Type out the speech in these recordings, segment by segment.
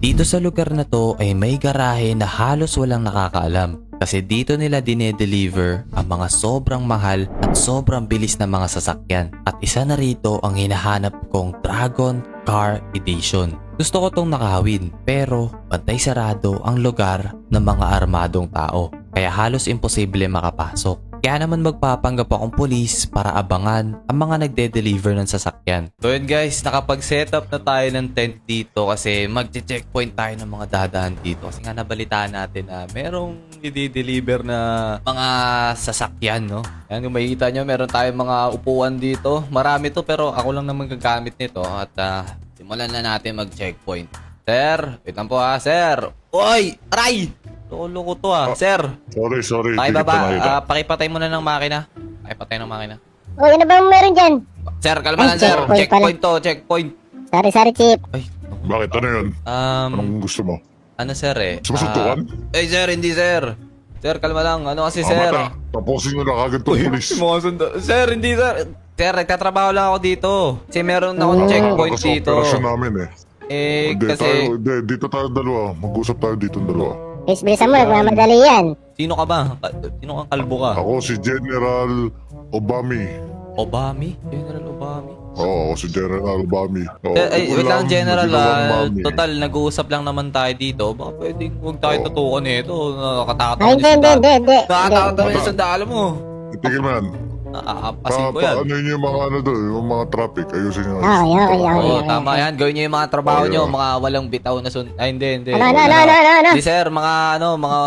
Dito sa lugar na to ay may garahe na halos walang nakakaalam. Kasi dito nila dinedeliver ang mga sobrang mahal at sobrang bilis na mga sasakyan. At isa na rito ang hinahanap kong Dragon Car Edition. Gusto ko tong nakahawin pero bantay sarado ang lugar ng mga armadong tao. Kaya halos imposible makapasok. Kaya naman magpapanggap akong pulis para abangan ang mga nagde-deliver ng sasakyan. So yun guys, nakapag-setup na tayo ng tent dito kasi mag-checkpoint tayo ng mga dadaan dito. Kasi nga nabalitaan natin na merong i-deliver na mga sasakyan, no? Yan, kung makikita nyo, meron tayong mga upuan dito. Marami to pero ako lang naman gagamit nito. At simulan na natin mag-checkpoint. Sir, wait lang po ha, sir. Uy, aray! Lolo ko to sir. Sorry. Pakipatay muna ng makina. Pakipatay ng makina. O, ano bang meron dyan? Sir, kalma lang, Ay, sir. checkpoint Checkpoint to, checkpoint. Sorry, Chip. Ay, Bakit? Ano yun? Anong gusto mo? ano sir eh? Sumasuntukan? Sir, hindi sir. Sir, kalma lang. Ano kasi sir? Mata, tapusin mo na kagad itong polis. Sir, hindi sir. Sir, nagtatrabaho lang ako dito. Kasi meron akong checkpoint Kasi dito. operasyon namin eh. Kasi... Dito tayo dalawa. Mag-usap tayo dito dalawa. Bilisan mo, nagmamadali yan. Sino ka ba? Sino kang kalbo ka? Ako si General Obami. Obami? General Obami? Oo, ako si General Obami. Oo, Wait lang, General. Obami. Total, nag-uusap lang naman tayo dito. Baka pwedeng huwag tayo tutukan nito. Nakakatakot Ay, hindi. Nakakatakot naman yung sandalo mo. Itigil mo yan. Aapasin ko yan. Ano yung mga ano doon, yung mga traffic. Ayusin nyo. Oo, tama yan. Gawin nyo yung mga trabaho nyo. Mga walang bitaw na Ay, hindi. Ano? Hindi, sir. Mga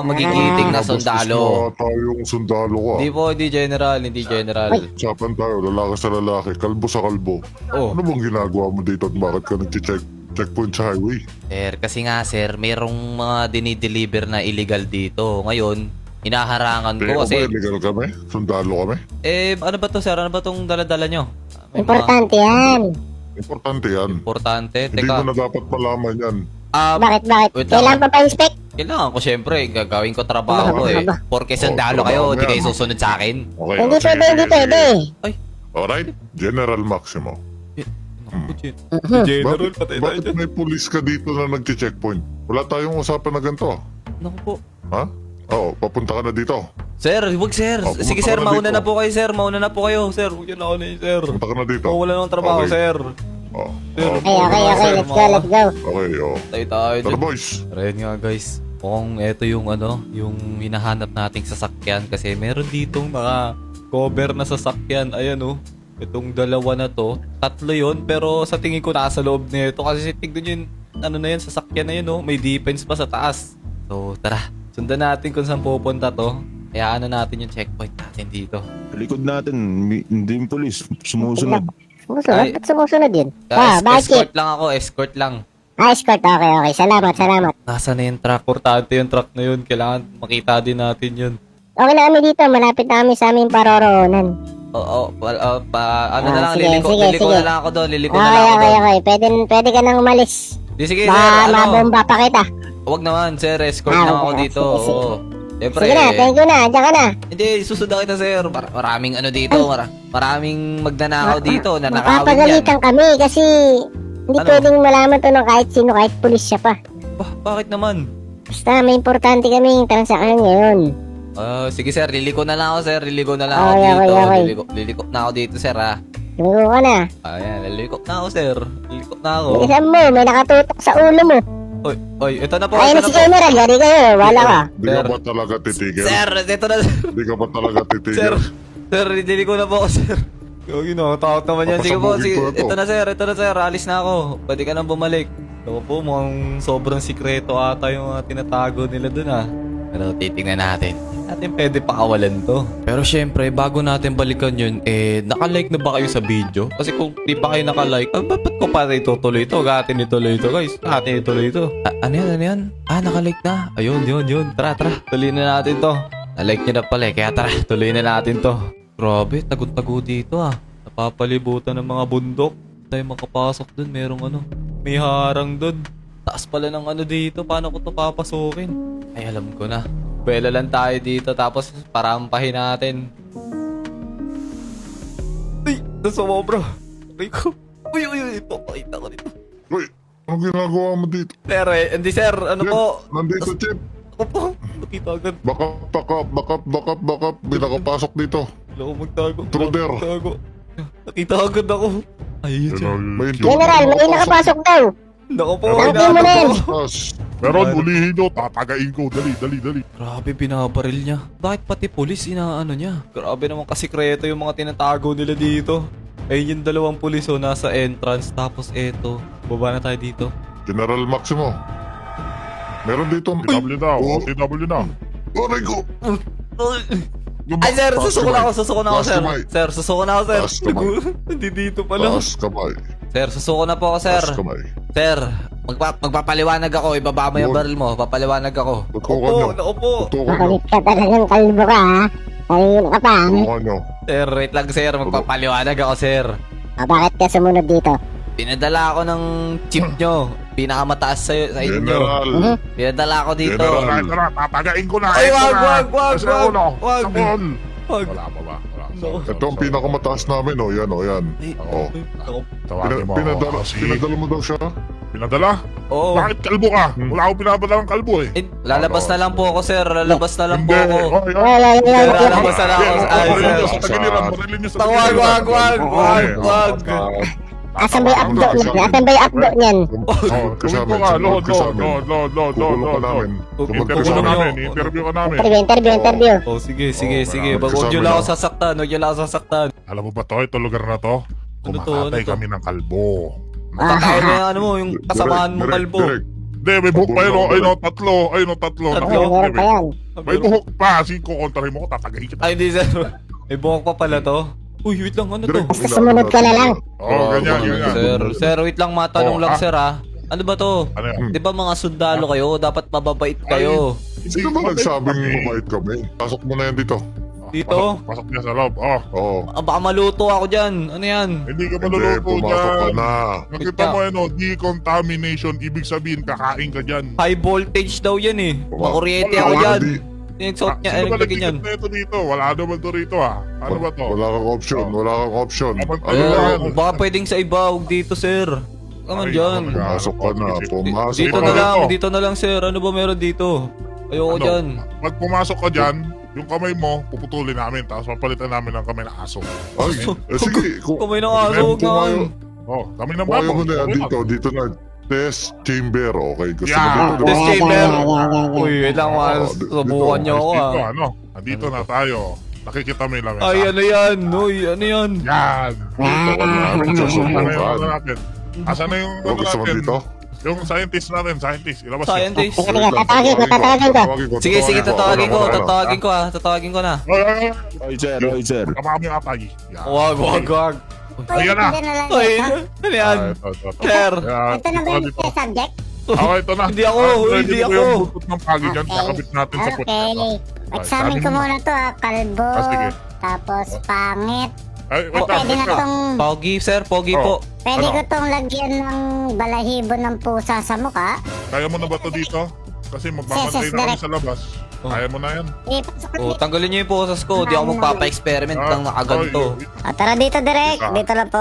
magigiting na sundalo. Bastos na tayong sundalo ka. Hindi general. Usapan tayo, lalaki sa lalaki, kalbo sa kalbo. Oh. Ano bang ginagawa mo dito at bakit ka checkpoint sa highway? Sir, kasi nga, sir, mayroong mga dinideliver na illegal dito. Ngayon, hinaharangan ko kasi... illegal kami? Sundalo kami? Ano ba to, sir? Ano ba tong dala-dala nyo? Importante yan. Importante yan. Importante. Hindi Teka. mo na dapat malaman yan. Bakit? Wait lang. Kailangan pa pa-inspect? Kailangan ko syempre, gagawin ko trabaho ko eh. Porke sandalo kayo, hindi kayo susunod sa akin. Okay, Hindi sige, pwede. Ay, Alright, General Maximo. General, Bakit may pulis ka dito na nag-checkpoint? Wala tayong usapan na ganito. Naku po. Ha? Oo, papunta ka na dito. Sir, wag sir. Oh, Sige pumunta sir, ka na mauna dito. na po kayo sir. Mauna na po kayo sir. Huwag yun ako na yun sir. Pumunta ka na dito. Wala nang trabaho Okay. sir. Oh. Sir, Okay, let's go. Okay, oh. Tayo Tara dyan. boys. Ayun nga guys. Mukhang eto yung yung hinahanap nating sasakyan kasi meron ditong mga cover na sasakyan. Ayan oh. Itong dalawa na to. Tatlo yun pero sa tingin ko nasa loob nito kasi tignan yun. Ano na yun, sasakyan na yun oh. May defense pa sa taas. So tara, sundan natin kung saan pupunta to. Kaya ano natin yung checkpoint natin dito. Sa likod natin, hindi yung polis. Sumusunod. Sumusunod? Ay. Ba't sumusunod yun? Bakit, Chip? Escort lang ako, escort lang. Escort. Okay. Salamat. Nasaan na yung truck? Importante yung truck na yun. Kailangan makita din natin yun. Okay na kami dito. Malapit na kami sa aming paroroonan. Oo, ano na lang, sige, liliko sige. na lang ako doon, liliko na lang ako doon. Okay. Pwede ka nang umalis. Sige, sir, Baka mabomba pa kita. Huwag naman, sir, escort lang ako dito. sige. Oo. Siyempre, Sige na, thank you na. Diyan ka na. hindi, susundan kita, sir. Maraming ano dito, maraming magnanakaw dito, nanakawin yan. Mapapagalitan kami kasi hindi Ano? pwedeng malaman to ng kahit sino, kahit pulis siya pa. Bakit naman? Basta may importante kaming transaksyon ngayon. Sige, sir, liliko na lang ako, sir. Liliko na lang ako Okay, dito. okay. Liliko na ako dito, sir, ha. Lumigo ka na. Ayan, liliko na ako, sir. Liliko na ako. Bilisan mo, may nakatutok sa ulo mo. Oy, ito na po, Ayun ito na na si po. General, yari kayo, wala ka. Hindi ka ba talaga titigil? Sir, ito na, sir. Hindi ka ba talaga titigil? Sir, hindi ko na po ako, sir. Yung takot naman yan. Sige po, sige. Papasabugin ko na to. Ito na, sir. Alis na ako. Pwede ka nang bumalik. Ito po, mukhang sobrang sikreto ata yung tinatago nila dun, ha. Pero titingnan natin. Natin pwede pakawalan to. Pero syempre, bago natin balikan yun, naka-like na ba kayo sa video? Kasi kung di pa kayo naka-like, ba't ko pa itutuloy ito? Gatin ituloy ito, guys. Gatin ituloy ito. Ano yan? Naka-like na. Ayun, yun. Tara. Tuloy na natin to. Na-like nyo na pala, kaya tara, tuloy na natin to. Grabe, tago-tago dito, Napapalibutan ng mga bundok. Tayo makapasok dun, may harang dun. Taas pala ng dito, paano ko to papasukin? Ay, alam ko na. Buwela lang tayo dito, tapos parampahin natin. Ay, nasama bro. Ay ko. Uy, papakita ko dito. Uy, Anong ginagawa mo dito? Sir, hindi sir, ano Chip, po? nandito, Chip. Ako po, nakita agad. Bakap. May nakapasok dito. Wala akong magtago. Intruder. Nakita agad ako. Ayun siya. May General, may nakapasok daw. Nako po, Tangin mo inaano na yan. ko. Meron, ulihin nyo. Tatagain ko. Dali. Grabe, binabaril niya. Bakit pati polis inaano niya? Grabe naman kasikreto yung mga tinatago nila dito. Ayun yung dalawang pulis oh, nasa entrance. Tapos eto, baba na tayo dito. General Maximo. Meron dito. TW na, Oh. TW na. Aray ko. Ay sir, Taas susuko na ako, Taas sir. kamay. Sir, susuko na ako, sir. Taas kamay. Hindi dito pala. Taas kamay. Sir, susuko na po ako, sir. Taas kamay. Sir, magpapaliwanag ako. Ibaba mo yung Yun. baril mo. Papaliwanag ako. Tutukan nyo. Opo. Tutukan nyo. Makulit ka talagang kalbo ka, ha? Kanina ka pa, ha? Tutukan nyo. Sir, wait lang, sir. Magpapaliwanag ako, sir. O, bakit ka sumunod dito? Pinadala ako ng chip nyo. Pinakamataas sa inyo. General. Pinadala ako dito. General. Tara, tatagain ko na. Ay, ito wag, na. wag, wag, Sa wag, ulo, wag. sa buhol. Wag. Wala pa ba? Wala. No. Ito ang pinakamataas namin, oh. Yan, oh. Yan. Ay, Oh. ako. Tawagin mo ako Pinadala, kasi. pinadala mo daw siya? Pinadala? Oo. Bakit kalbo ka? Wala akong pinadala ng kalbo eh. Eh, lalabas na lang po ako, sir. Lalabas na lang po Hindi. ako. Oh, yan. Wala, Sir, lalabas na lang ako. Ay, Barilin sir. nyo sa tagiliran. Barilin nyo sa Wag, tagiliran. wag, wag, wag, wag. Asan ba yung updo niyan? Asan ba yung updo niyan? Oh, gawin ko nga. Lord. Kukulong ka namin. Interview ka namin. Interview ka namin. Interview. Oh, sige. marami Huwag kasama nyo lang ako na. sasaktan. Huwag nyo lang ako sasaktan. Alam mo ba to? Ito lugar na to? Ano to? Kumakatay Ano to? kami ng kalbo. Kakain na yung ano mo, yung kasamaan mo kalbo. Hindi, may buhok pa yun. Ayun o, tatlo. Tatlo? Meron pa yan. May buhok pa. Sige ko, kontrahin mo ko. Tatagayin kita. Ay, hindi, sir. May buhok pa pala to. Uy, wait lang. Ano to? Basta sumunod ka na lang. Oo, ganyan. Sir, wait lang. Matanong lang, sir, ha? Ano ba to? Ano yan? Di ba mga sundalo kayo? Dapat mababait kayo. Sino ba nagsabing mabait kami? Pasok mo na yan dito. Dito? Pasok niya sa loob. Oh, Oo. Ah, baka maluto ako dyan. Ano yan? hindi ka Hindi, maluluto pumasok ka dyan. na. Nakita mo ano, decontamination. Ibig sabihin, kakain ka dyan. High voltage daw yan eh. Makuryente Wala ako ka dyan. di- Sinexot niya. Sino Ano ba lagyan yan? nagticket na ito dito? Wala naman to rito ha. Ano ba to? Wala kang option. Wala kang option. Dapat Ano Ayun. yan? Baka pwedeng sa iba. Huwag dito, sir. Kaman Ay, dyan. ako na. Pumasok ka na. Pumasok Dito ka na na. lang. Dito na lang, sir. Ano ba meron dito? Ayoko Ano? dyan. Pag pumasok ka dyan, yung kamay mo, puputulin namin. Tapos papalitan namin ng kamay ng aso. Ay, sige. Kamay ng aso. Huwag Kung naman. Oh, kami ng ayaw baboy. mo na yan Okay dito. lang. Dito na. Test chamber. Okay. Gusto mo Yeah. dito. Test diba? chamber. Yan. Uy, wait lang. Subukan niyo ako Dito, ah. ano? Nandito na tayo. Nakikita mo yung lamesa. Ay, ano yan? Uy, ano yan? Yan. Dito ka na. Ano yung Susubukan. ano natin? Asan na yung Ano ano gusto mo natin? dito? Yung scientist natin, scientist. Ilabas Scientist. Sige, tatawagin ko. Sige, tatawagin ko. Ano, ano? Tatawagin ko na. Ay. Oy, sir. Tama mo yung atay. Yan. Wag. Ayan na. Ay, ano yan? Ito. Sir. Yan. Ito na ba yung Dito. subject? Okay, ito na. Hindi ako, Ready hindi na ko ako. yung butut ng pagi dyan. Kakabit natin sa puto. Okay. Examine ko muna to kalbo, sige. tapos pangit. Ay, wait lang, Pwede wait na lang. tong, Pogi, sir. Pogi Oh. po. pwede Ano? ko tong lagyan ng balahibo ng pusa sa mukha. Kaya mo na ba ito dito? Kasi magmamantay Yes, na kami direct. sa labas. Oh. Kaya mo na yan. Ipasok ko Oh, dito. tanggalin niyo yung posas ko. Di ako magpapa-experiment ng nakaganto. Tara dito, Direk. Ah. Dito lang po.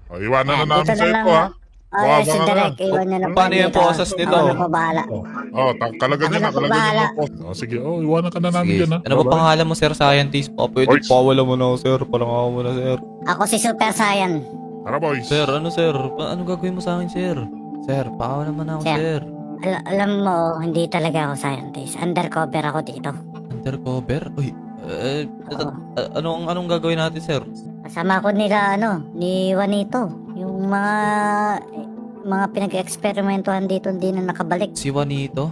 Oh, iwanan na Dito namin sa lang. ito ha. Oh, Buwaban si ka na Direk. lang. Iwan nyo na po Paano yung dito. posas nito? Ako na po bahala. Oh, kalagyan niya na. Ako na Kalagyan niya bahala. na. Oh, sige. Oh, iwanan ka na namin Sige. dyan ha. Ano ba pangalan mo, sir? Scientist? Pwede Boys. pawala mo na ako, sir. Parang ako muna, sir. Ako si Super Saiyan. Tara boys. Sir, ano, sir? Ano gagawin mo sa akin, sir? Sir, pawala mo na ako, Sir. sir. Alam mo, hindi talaga ako scientist. Undercover ako dito. Undercover? Uy, anong gagawin natin, sir? Kasama ko nila, ni Juanito. Yung mga pinag-eksperimentuhan dito hindi na nakabalik. Si Juanito?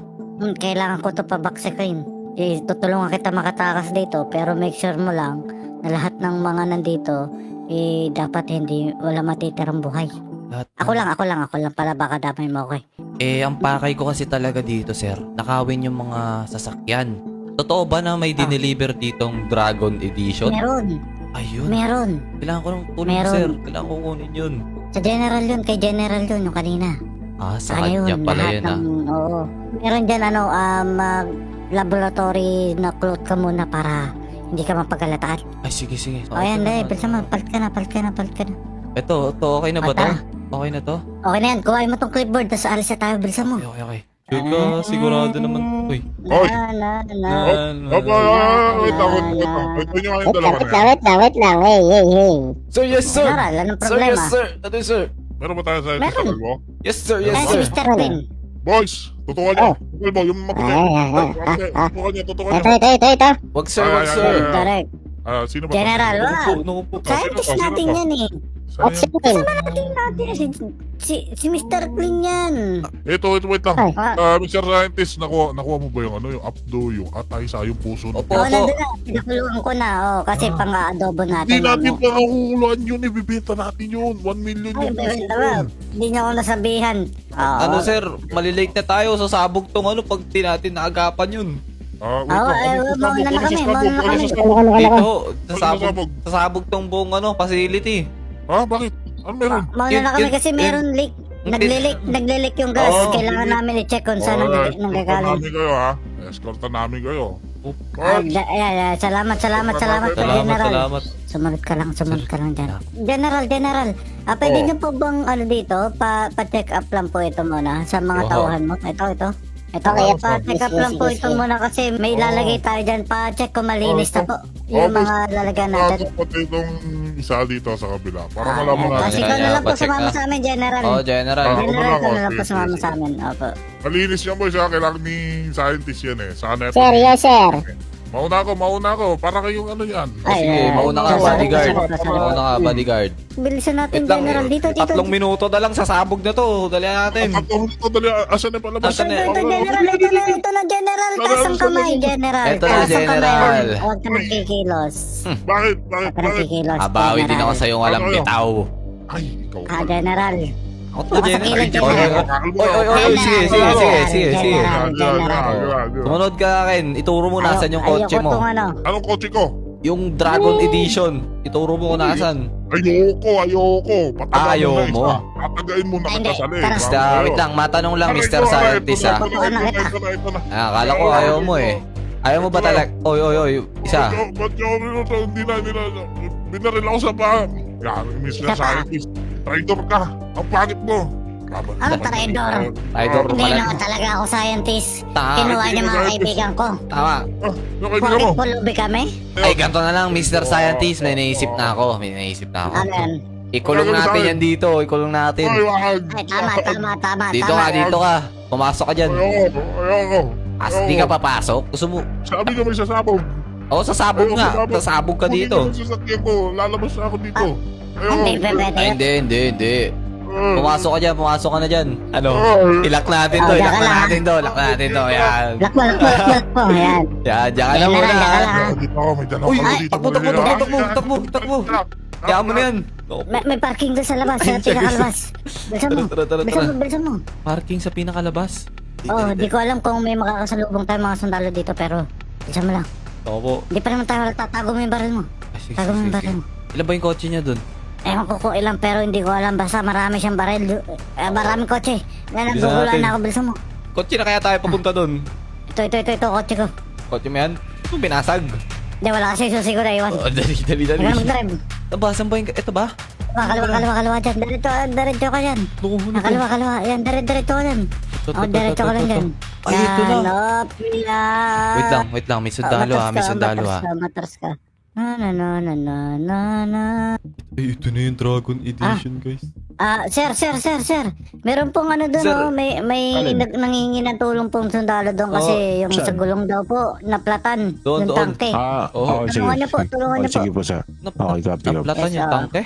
Kailangan ko to pabaksakin. Tutulungan kita makatakas dito, pero make sure mo lang na lahat ng mga nandito, dapat hindi, wala matitirang buhay. Lahat. Ako lang para baka damay mo ako Ang pakay ko kasi talaga dito, sir, nakawin yung mga sasakyan. Totoo ba na may dineliver ditong Dragon Edition? Meron, Ayun. meron. Kailangan ko ng tulong, Meron. sir. Kailangan ko kunin yun. Sa general yun, kay general yun, yung kanina. Sa Kaya kanya pala lahat yun, ah. Oo. Meron dyan, laboratory na cloth ka muna para hindi ka mapagalataan. Ay, sige. O yan, dahil, bilisan mo, palit ka na. Ito, okay na ba to? Tara. Okay na to? Okay na yan, kuhain mo tong clipboard, tapos alis na tayo, bilisan mo. Okay. Sure ka, sigurado naman. Uy. Oy! Na. Wait lang. Wait nyo nga yung dalawa na yan. Wait lang. Hey. Sir, yes sir! General, anong Sir, problema? yes sir! Ano sir? Meron ba tayo sa Meron. kasabal mo? Yes sir, yes Ayan si sir! Mr. Queen. Boys, tutukan nyo. Tutukan mo, yung maputi. Tutukan nyo. Ito. Wag sir, wag sir! Direct. Sino ba? General, Naku po. Scientist Sino natin to? yan eh. Oxygen. Si Mr. Clean yan. Ito, wait lang. Ah, Mr. Scientist, nakuha mo ba yung yung abdo, yung atay sa yung puso? Opo, Oo, opo. nandun na. Pinakulungan ko na. Kasi pang-adobo natin. Hindi natin ano. pangahulaan yun, ibibenta natin yun. 1 million Ay, yung benta ba? Hindi niya ako nasabihan. Oo. Ano sir, malilate na tayo. Sasabog tong ano pag di natin naagapan yun. Wait Oo, lang. mauna na kami, Ano mauna na kami. Dito, Sasabog. sasabog tong buong ano, facility. Ha? Bakit? Ano meron? Mauna na kami Yun- kasi meron leak. Naglilik yung gas. Oo. Kailangan namin i-check kung saan Escortan nanggagaling. namin kayo, ha? Escortan namin kayo. Salamat, Salamat, General. salamat. Sumunod ka lang dyan. General. Pwede niyo po bang dito, pa-check up lang po ito muna sa mga Oo. tauhan mo? Ito. Okay, Pa-check up lang po ito muna kasi may lalagay tayo dyan. Pa-check kung malinis na po yung mga lalagyan natin. Pati itong isa dito sa kabila. Para Ah, malaman Kasi natin. ikaw na lang po Pa-check sumama na. sa amin, General. Oh, General. Ah, General, ikaw na lang po sige, sumama sige. sa amin. Opo. Malinis yan, boys, ha? Kailangan ni scientist yan, eh. Sana ito. Sir, yes sir. Mauna ako. Para kayong ano yan. Ay, Sige, mauna ka, sorry, bodyguard. sorry. Mauna ka, bodyguard. Bilisan natin, Wait lang, General. Dito. 3 minuto na lang, sasabog na to. Dali natin. Ito, dali. Asan na palabas? Asan na? Ito, General. Ito na, General. Taas ang kamay, General. Ito na, Taas ang kamay. General. Huwag ka nagkikilos. Bakit? Huwag ka nagkikilos, Abawi din ako General. sa yung alam bitaw. Ay, ikaw. General. Ako to, General. General. Oy, sige. General. Sumunod ka akin. Ituro mo nasan yung kotse mo. Anong kotse ko? Yung Dragon Edition. Ituro mo kung nasan. Ayoko. Ayaw mo. Patagain mo na Hindi, kita sa Basta, wait lang. Matanong lang, Mr. Scientist, ha. Ito na. Akala ko ayaw mo eh. Ayaw mo ba talaga? Oy. Isa. Ba't yung hindi na. Binaril ako sa paa. Yan, Mr. Scientist. Traitor ka. Ang pangit mo. Ano, traidor? Idol Hindi pala. naman talaga ako scientist. Tama. Kinuha niya mga kaibigan ko. Tama. Yung kaibigan mo. Bakit pulubi kami? Ay, ganito na lang, Mr. Scientist. May naisip na ako. Ano yan? Ikulong natin yan dito. Ikulong natin. Ay, wag. Ay, tama. Dito ka. Pumasok ka dyan. Ayoko. As di ka papasok. Gusto mo? Sabi ko may sasabog. Oo, sasabog nga. Sasabog ka dito. Kung sasakyan ko, lalabas na ako dito. Hindi, pwede. Ay, hindi. Pumasok ka na dyan. Ano? Ilak natin to. Oh, diyan ka Lock natin to. Yan. Black po. Yan. Yan, diyan ka na General, muna. diyan ka lang, ha? Dito ako, may dalawa Uy, kami dito. takbo. Kaya mo na yan. May parking doon sa labas, sa pinakalabas. Bilisan mo. Parking sa pinakalabas. Di ko alam kung may makakasalubong tayo mga sundalo dito, pero bilisan mo lang. Opo. Di pa naman tayo tatago mo yung baril mo. Tago mo yung baril mo. Ilan ba yung kotse niya dun? Ewan ko kung ilan, pero hindi ko alam. Basta marami siyang baril. Maraming kotse. Nagugulan na ako, bilisan mo. Kotse na kaya tayo papunta dun? Ito, kotse ko. Kotse mo yan? Ito binasag. Hindi, wala kasi susi ko na iwan. Dali. Huwag ka mag-drive. Ito ba? Saan ba yung... Ito ba? Kaliwa dyan. Diretso ka dyan. Kaliwa. Yan, diretso ka dyan. Diretso ka lang dyan. Ay, ito na. Yan, Wait lang. May sundalo May sundalo Matras ka. Na. Ay, ito na yung Dragon Edition, guys. Sir. Meron pong ano doon, Sir. may Alin? nangingi ng tulong pong sundalo doon kasi yung sa saan? gulong daw po, naplatan Doon. yung tangke. Oo. Okay, sige. Tulungan niyo po, tulungan niyo po. Sige po, sir. Okay, copy. Naplatan Yes, yung tangke?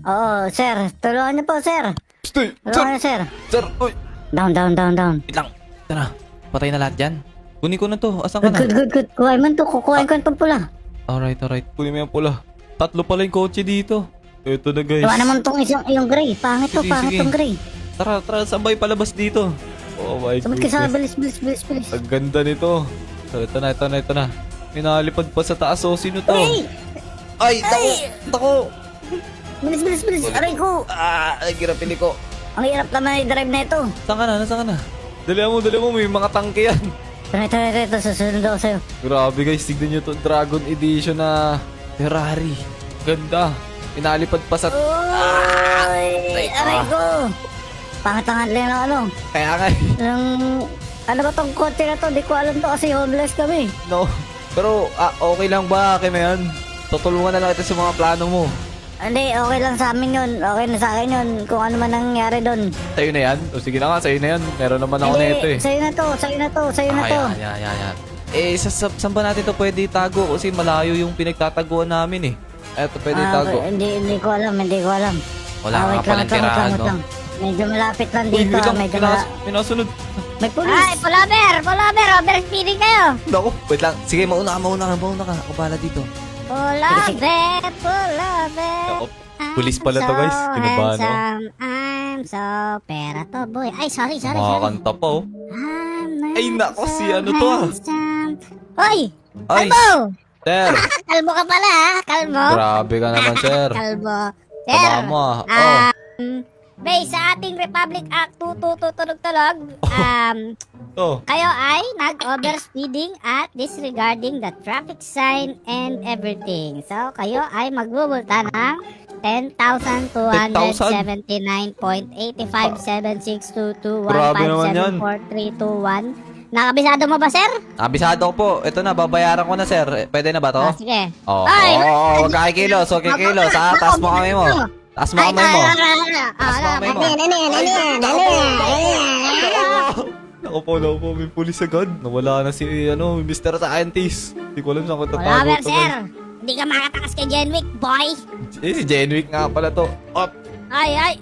Oo, sir. Tulungan niyo po, sir. Stay! Tulungan niyo, sir. Sir! Uy! Down. Wait lang. Ito na. Patay na lahat dyan. Kunin ko na to. Asan ka na? Good. Kuhain mo to. Kukuhain ko itong pula. Alright. Kunin mo yung pula. 3 pala yung kotse dito. Ito na, guys. Iwan naman itong yung gray. Pangit to, Sige, pangit sige. tong gray. Tara, sabay palabas dito. Oh my Sumunod ka sa goodness. bilis. Ang ganda nito. So, ito na. May nalipad pa sa taas. Oh, sino to? Ay, tako. Bilis. Aray ko. Ay, girapili ko. Ang hirap naman i-drive na ito. Nasaan ka na? Dali mo. May mga tangke yan. Ito. Susunod ako sa'yo. Grabe guys, tignan nyo to. Dragon Edition na Ferrari. Ganda. Pinalipad pa sa... Oy! Aray ko. Pangatangan lang ng ano. Kaya nga, Ano ba tong kotse na to? Di ko alam to kasi homeless kami. no. Pero, okay lang ba, Kim, yan? Tutulungan na lang ito sa mga plano mo. Hindi, okay lang sa amin yun. Okay na sa akin yun. Kung ano man nangyari doon. Sa'yo na yan? O sige na nga, sa'yo na yan. Meron naman ako na ito eh. Sa'yo na to, sa'yo na to, sa'yo na to. Yan. Saan ba natin ito pwede itago? Kasi malayo yung pinagtataguan namin eh. Eto, pwede itago. Hindi ko alam. Wala nga palang tirahan, no? Medyo malapit lang Uy, dito. wait lang, medyo pinasunod. May pulis. Ay, pulaber, overspeeding kayo. Naku, wait lang. Sige, mauna ka. Ako pala dito. Pulaber. Naku, pulis pala to, guys. Kinabahan ako. I'm so perato, boy. Ay, sorry. Makakanta pa, oh. Ay, nako, si ano to, ah. Hoy! Ay, Kalbo! sir. Kalbo ka pala, ha? Kalbo? Grabe ka naman, sir. Kalbo. Sir, Tama mo, ah. Oh. based sa ating Republic Act 222tulog-tulog, Oh. kayo ay nag-overspeeding at disregarding the traffic sign and everything. So, kayo ay magbubulta ng 10,279.85762215743221. Grabe naman yan. Nakabisado mo ba, sir? Abisado ko po. Ito na, babayaran ko na, sir. Pwede na ba to? Sige. Oo. Ay! Huwag kakikilos. Taas mo kami mo. Taas mo kami mo. Taas mo kami mo. Naku po, may pulis agad. Nawala na si, Mr. Scientist. Hindi ko alam saan ko tatago Wala, ito, sir. guys. Hindi ka makatakas kay Genwick, boy. Si Genwick nga pala to. Up. Ay.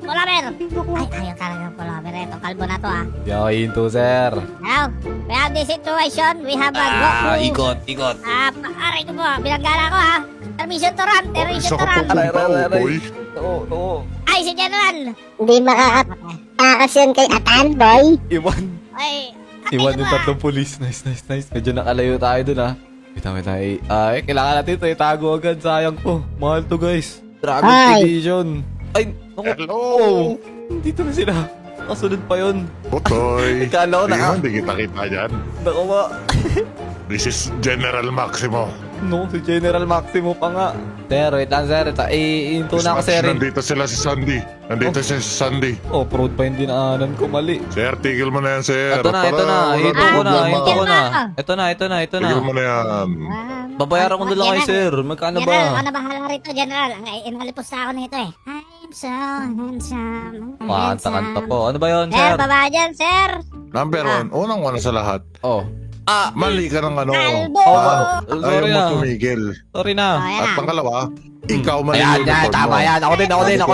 Pulaber. Ayaw talaga pulaber. Itong kalbo na to, ah. Di ako hinto, sir. Now, we have this situation. We have a go. Ikot. Aray ko po. Binanggala ko, ha. Permission to run. Isa ka po Aray. boy. Oo. Ay, si General. Hindi makakatakas yun kay Atan, boy. Iwan. Ay, Iwan yung tatlong pulis. Nice. Medyo nakalayo tayo dun, ha. Wait. Ay, kailangan natin ito itago agad. Sayang po. Mahal to, guys. Dragon Ay. Edition. Ay, naku. Hello. Oh, dito na sila. Kasunod pa yun. Butoy. Kala ko na. Hindi kita dyan. Naku ba? This is General Maximo. No, si General Maximo pa nga. Sir, wait lang, sir. Iinto na ako, sir. Nandito sila si Sandy. Nandito si Sandy. Oh, proud pa yung dinaanan ko. Mali. Sir, tigil mo na yan, sir. Ito na. Hinto ko na. Ito na. Tigil mo na yan. Babayaran ko na lang kayo, sir. Magkano General, ba? ako na bahala rito, General. Inalipos na ako nito, eh. I'm so handsome. Kanta po. Ano ba yun, Sir, sir? baba dyan, sir. Number one, unang-una sa lahat. Oh. Mali ka ng Kalbo! Ayaw Sorry mo na. tumigil. Sorry na. Ayan At na. pangalawa, ikaw mali Ayan, yung uniform tama mo. yan. Ako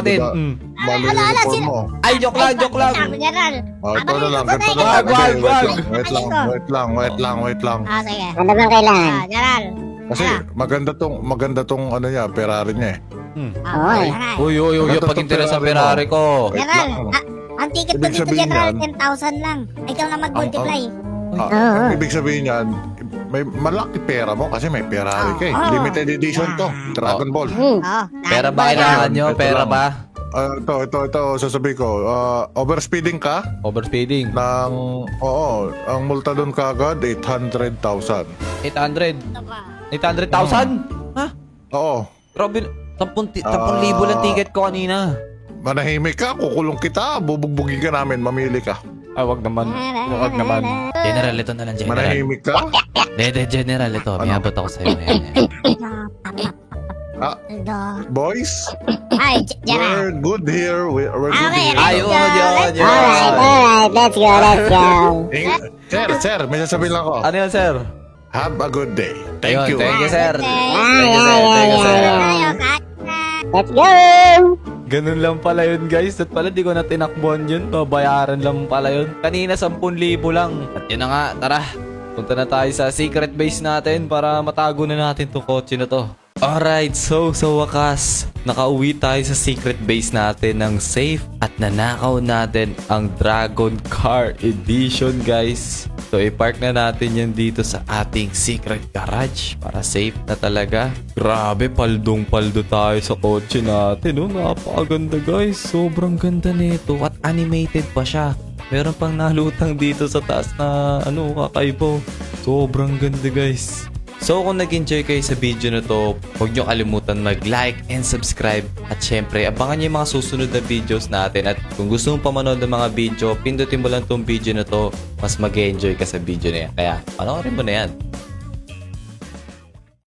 din. Mali yung uniform mo. Ay, joke lang. General. Ito na lang, Abang ganito ito na ko lang. Wag. Wait lang. sige. Ano bang kailangan? General. Kasi maganda tong ano niya, Ferrari niya eh. Oy. Uy, Maganda pag tong interest sa Ferrari Ferrari ko. Wait General, lang. ang ticket ko Ibig dito, sabihin General, yan, 10,000 lang. Ikaw na mag-multiply. Ang ibig sabihin yan, may malaki pera mo kasi may Ferrari ka eh. Limited edition to, Dragon Ball. Pera ba kailangan nyo? Ito Pera lang. ba? Ito, sasabihin ko. Overspeeding ka Overspeeding. ng, ang multa doon kagad, 800,000. 800. 800,000? Ha? Oo. Grabe. 10,000 lang ticket ko kanina. Manahimik ka, kukulong kita, bubugbugin ka namin, mamili ka. Ay, wag naman. Wag naman. General, ito na lang, General. Manahimik ka? General, ito. May abot ako sa'yo. Boys, Ay, General. we're good here. We're good Okay, here. Ayun, yun. Alright, let's go. Sir, may sasabihin lang ako. Ano yun, sir? Have a good day. Thank Ayun, you. Thank you, sir. Tayo, kat. Let's go. Ganun lang pala yun, guys. At pala di ko na tinakbuhan yun. Babayaran lang pala yun. Kanina 10,000 lang. At yun na nga, tara. Punta na tayo sa secret base natin para matago na natin tong kotse na to. Alright, so sa wakas, nakauwi tayo sa secret base natin ng safe at nanakaw natin ang Dragon Car Edition, guys. So i-park na natin yan dito sa ating secret garage para safe na talaga. Grabe, paldong-paldo tayo sa kotse natin. Oh, napakaganda, guys. Sobrang ganda nito at animated pa siya. Meron pang nalutang dito sa taas na kakaiba. Sobrang ganda, guys. So kung nag-enjoy kayo sa video na to, huwag nyo kalimutan mag-like and subscribe. At syempre, abangan nyo yung mga susunod na videos natin. At kung gusto mong pamanood ng mga video, pindutin mo lang tong video na to. Mas mag-enjoy ka sa video na yan. Kaya panoorin mo na yan.